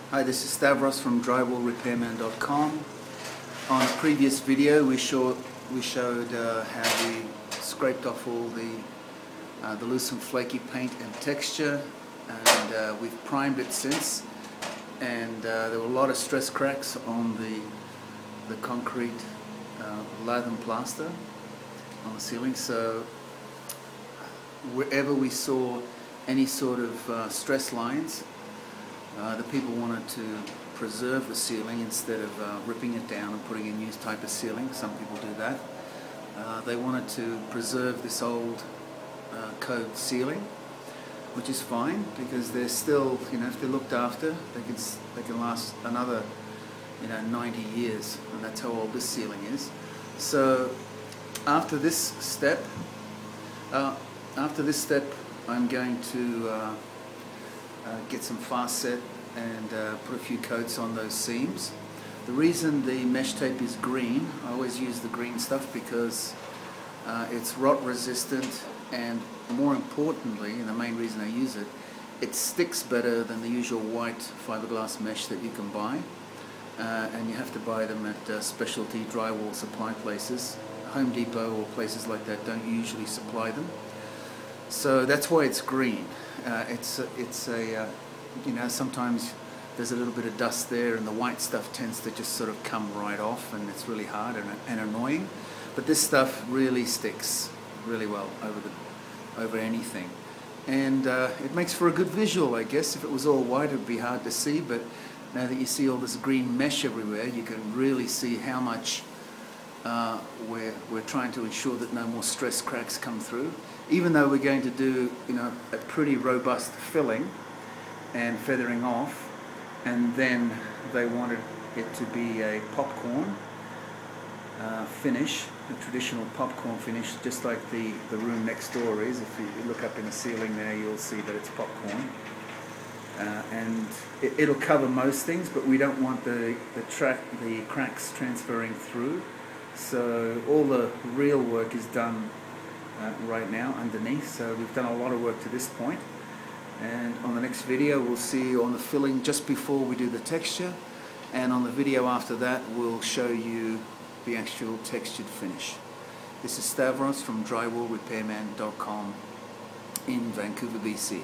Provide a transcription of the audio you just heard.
Hi, this is Stavros from drywallrepairman.com. On a previous video we showed how we scraped off all the loose and flaky paint and texture, and we've primed it since, and there were a lot of stress cracks on the concrete lathe and plaster on the ceiling. So wherever we saw any sort of stress lines, the people wanted to preserve the ceiling instead of ripping it down and putting a new type of ceiling. Some people do that. They wanted to preserve this old code ceiling, which is fine because they're still, if they're looked after, they can last another 90 years, and that's how old this ceiling is. So after this step, I'm going to get some fast set and put a few coats on those seams. The reason the mesh tape is green, I always use the green stuff because it's rot resistant, and more importantly, and the main reason I use it, it sticks better than the usual white fiberglass mesh that you can buy, and you have to buy them at specialty drywall supply places. Home Depot or places like that don't usually supply them. So that's why it's green. Sometimes there's a little bit of dust there, and the white stuff tends to just sort of come right off, and it's really hard and annoying. But this stuff really sticks really well over anything, and it makes for a good visual, I guess. If it was all white, it would be hard to see, but now that you see all this green mesh everywhere, you can really see how much we're trying to ensure that no more stress cracks come through. Even though we're going to do a pretty robust filling and feathering off, and then they wanted it to be a popcorn finish, a traditional popcorn finish, just like the room next door is. If you look up in the ceiling there, you'll see that it's popcorn, and it'll cover most things, but we don't want the cracks transferring through. So all the real work is done right now underneath. So we've done a lot of work to this point, and on the next video we'll see on the filling just before we do the texture, and on the video after that we'll show you the actual textured finish. This is Stavros from drywallrepairman.com in Vancouver, BC.